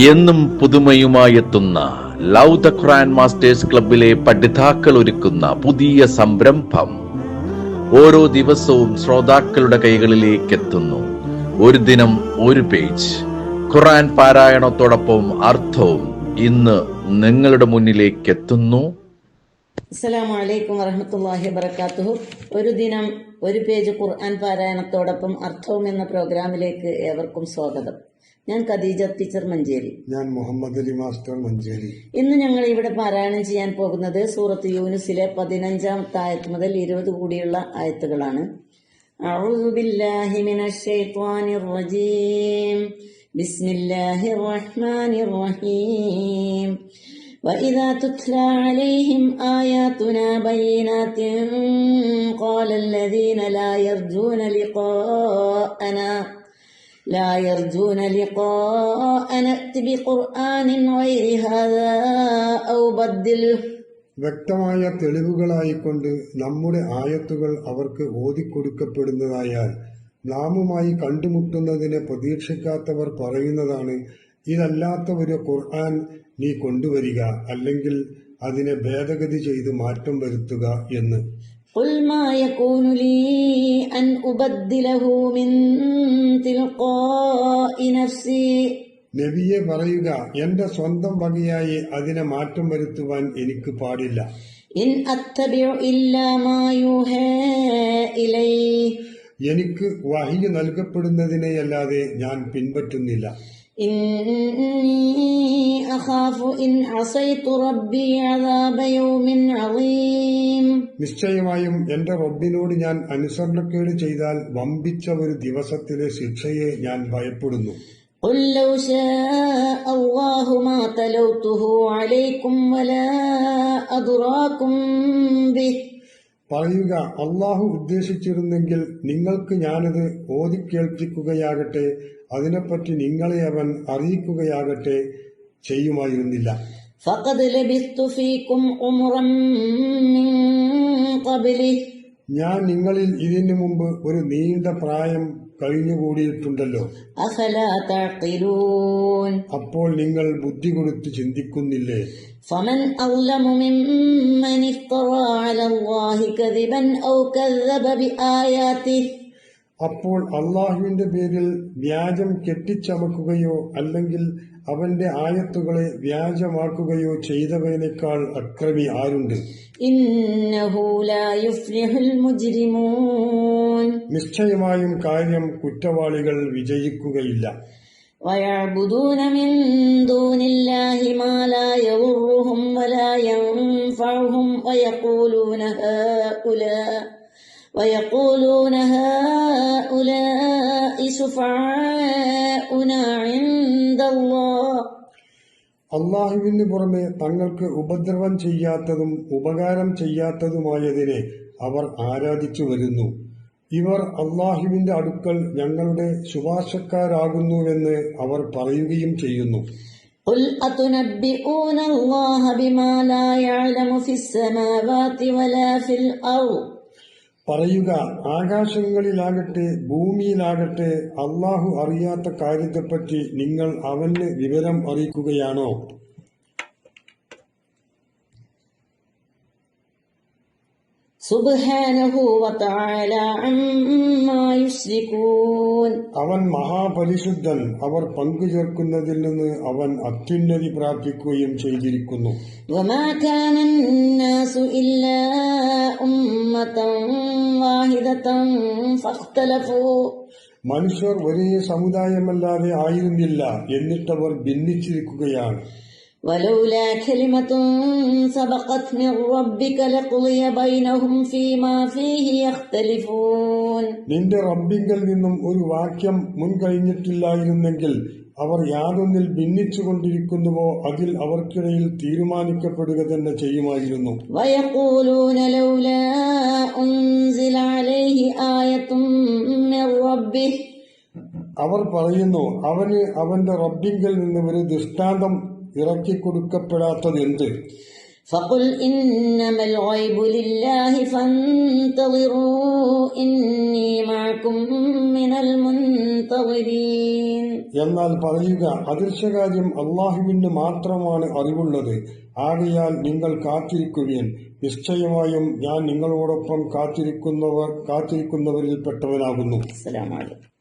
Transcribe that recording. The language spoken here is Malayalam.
എന്നും പുതുമയുമായെത്തുന്ന ലവ് ദ ഖുർആൻ മാസ്റ്റേഴ്സ് ക്ലബിലെ പഠിതാക്കൾ ഒരുക്കുന്ന പുതിയ സംരംഭം ഓരോ ദിവസവും ശ്രോതാക്കളുടെ കൈകളിലേക്ക് എത്തുന്നു. ഒരു ദിനം ഒരു പേജ് ഖുർആൻ പാരായണത്തോടൊപ്പം അർത്ഥവും ഇന്ന് നിങ്ങളുടെ മുന്നിലേക്ക് എത്തുന്നു. അസ്സലാമു അലൈക്കും വറഹ്മത്തുള്ളാഹി വബറകാതുഹു. ഒരു ദിനം ഒരു പേജ് ഖുർആൻ പാരായണത്തോടൊപ്പം അർത്ഥവും എന്ന പ്രോഗ്രാമിലേക്ക് ഏവർക്കും സ്വാഗതം. ഞാൻ ഖദീജ ടീച്ചർ മഞ്ചേരി. ഞാൻ മുഹമ്മദ് അലി മാസ്റ്റർ മഞ്ചേരി. ഇന്ന് ഞങ്ങൾ ഇവിടെ പാരായണം ചെയ്യാൻ പോകുന്നത് സൂറത്ത് യൂനുസിലെ 15-ാമത്തെ ആയത്ത് മുതൽ 20 കൂടിയുള്ള ആയത്തുകളാണ്. അഊദു ബില്ലാഹി മിനശ് ശൈത്വാനിർ റജീം. ബിസ്മില്ലാഹിർ റഹ്മാനിർ റഹീം. وإذا تتلى عليهم آياتنا بينات قال الذين لا يرجون لقاءنا ائت بقرآن غير هذا أو بدله. വ്യക്തമായ തെളിവുകളായിക്കൊണ്ട് നമ്മുടെ ആയത്തുകൾ അവർക്ക് ഓതിക്കൊടുക്കപ്പെടുന്നതായാൽ നാമുമായി കണ്ടുമുട്ടുന്നതിനെ പ്രതീക്ഷിക്കാത്തവർ പറയുന്നതാണ്, ഇതല്ലാത്ത ഒരു ഖുർആൻ നീ കൊണ്ടുവരിക, അല്ലെങ്കിൽ അതിനെ ഭേദഗതി ചെയ്ത് മാറ്റം വരുത്തുക എന്ന്. قُلْ مَا يَكُونُ لِي أَنْ أُبَدِّلَهُ مِنْ تِلْقَاءِ نَفْسِي. നബിയെ പറയുക, എന്റെ സ്വന്തം വകയായി അതിനെ മാറ്റം വരുത്തുവാൻ എനിക്ക് പാടില്ല. ഇൻ അത്തബിഉ ഇല്ലാ മാ യൂഹാ ഇലൈഹി. എനിക്ക് വഹ്യ് നൽകപ്പെടുന്നതിനെയല്ലാതെ ഞാൻ പിൻപറ്റുന്നില്ല. ഇന്നി അഖാഫു ഇൻ അസൈതു റബ്ബി അദാബ യൗമിൻ അളീം. നിശ്ചയമായും എന്റെ റബ്ബിനോട് ഞാൻ അനുസരണക്കേട് ചെയ്താൽ വമ്പിച്ച ഒരു ദിവസത്തിലെ ശിക്ഷയെ ഞാൻ ഭയപ്പെടുന്നു. ഖുൽ ലൗ ശാഅ അല്ലാഹു മാ തലൗതുഹു അലൈക്കും വലാ അദ്റാകും ബിഹി. പറയുക, അള്ളാഹു ഉദ്ദേശിച്ചിരുന്നെങ്കിൽ നിങ്ങൾക്ക് ഞാനത് ഓതിക്കേൾപ്പിക്കുകയാകട്ടെ, അതിനെപ്പറ്റി നിങ്ങളെ അവൻ അറിയിക്കുകയാകട്ടെ ചെയ്യുമായിരുന്നില്ല. ഫഖദ് ലബിസ്തു ഫീകും ഉംറൻ മിൻ ഖബ്ലി. ഞാൻ നിങ്ങളിൽ ഇതിനു മുമ്പ് ഒരു നീണ്ട പ്രായം കഴിഞ്ഞുകൂടിയിട്ടുണ്ടല്ലോ. അഫലാ തഅഖിലൂൻ. അപ്പോൾ നിങ്ങൾ ബുദ്ധി കൊടുത്ത് ചിന്തിക്കുന്നില്ലേ? ഫമൻ അളമു മിമ്മൻ ഇഫ്തറാ അലല്ലാഹി കദിബൻ ഔ കദ്ദബ ബിആയാതിഹി. അപ്പോൾ അള്ളാഹുവിന്റെ പേരിൽ വ്യാജം കെട്ടിച്ചമക്കുകയോ അല്ലെങ്കിൽ അവന്റെ ആയത്തുകളെ വ്യാജമാക്കുകയോ ചെയ്തവനേക്കാൾ അക്രമി ആരുണ്ട്? ഇന്നഹു ലാ യുഫ്ലിഹുൽ മുജ്രിമൂൻ. നിശ്ചയമായും കാര്യം കുറ്റവാളികൾ വിജയിക്കുകയില്ല. വയഅ്ബുദൂന മിൻ ദൂനില്ലാഹി മാ ലാ യദുർറുഹും വലാ യൻഫഉഹും ويقولون هؤلاء شفعاؤنا عند الله. അള്ളാഹുവിന് പുറമെ തങ്ങൾക്ക് ഉപദ്രവം ചെയ്യാത്തതും ഉപകാരം ചെയ്യാത്തതുമായതിനെ അവർ ആരാധിച്ചു വരുന്നു. ഇവർ അള്ളാഹുവിന്റെ അടുക്കൽ ഞങ്ങളുടെ ശുപാർശക്കാരാകുന്നുവെന്ന് അവർ പറയുകയും ചെയ്യുന്നു. ഖുൽ അതുനബ്ബിഊന അല്ലാഹ ബിമാ ലാ യഅലമു ഫിസ് സമാവാതി വലാ ഫിൽ അർദ്. പറയുക, ആകാശങ്ങളിലാകട്ടെ ഭൂമിയിലാകട്ടെ അള്ളാഹു അറിയാത്ത കാര്യത്തെപ്പറ്റി നിങ്ങൾ അവന് വിവരം അറിയിക്കുകയാണോ? സുബ്ഹാനഹു വതആല അമ്മാ യുശ്രികൂൻ. അവൻ മഹാപരിശുദ്ധൻ, അവർ പങ്കുചേർക്കുന്നതിൽ നിന്ന് അവൻ അത്യുന്നതി പ്രാപിക്കുകയും ചെയ്തിരിക്കുന്നു. വമാ കാന അന്നാസു ഇല്ലാ ഉമ്മതൻ വാഹിദതൻ ഫഖ്തലഫൂ. മനുഷ്യർ ഒരേ സമുദായമല്ലാതെ ആയിരുന്നില്ല, എന്നിട്ടവർ ഭിന്നിച്ചിരിക്കുകയാണ്. വലൗലാ കലിമത്തുൻ സബഖത് മിർ റബ്ബിക ലഖുദിയ ബൈനഹും ഫീമാ ഫീഹി യഖ്തലിഫൂൻ. നിന്റെ റബ്ബിങ്കൽ നിന്നും ഒരു വാക്യം മുൻകഴിഞ്ഞിട്ടില്ലായിരുന്നെങ്കിൽ അവർ യാതൊന്നിൽ ഭിന്നിച്ചുകൊണ്ടിരിക്കുന്നുവോ അതിൽ അവർക്കിടയിൽ തീരുമാനിക്കപ്പെടുക തന്നെ ചെയ്യുമായിരുന്നു. വയഖൂലൂന ലൗലാ ഉൻസില അലൈഹി ആയത്തുൻ മിർ റബ്ബിഹി. അവർ പറയുന്നു, അവന് അവന്റെ റബ്ബിങ്കൽ നിന്ന് ഒരു ദൃഷ്ടാന്തം ഇറക്കിക്കൊടുക്കപ്പെടാത്തതെന്ത്? فقل إنما الغيب لله فانتظروا إني معكم من المنتظرين. എന്നാൽ പറയുക, അദൃശ്യകാര്യം അള്ളാഹുവിന് മാത്രമാണ് അറിവുള്ളത്. ആകയാൽ നിങ്ങൾ കാത്തിരിക്കുവിൻ. നിശ്ചയമായും ഞാൻ നിങ്ങളോടൊപ്പം കാത്തിരിക്കുന്നവരിൽപ്പെട്ടവനാകുന്നു. അസ്സലാമു അലൈക്കും.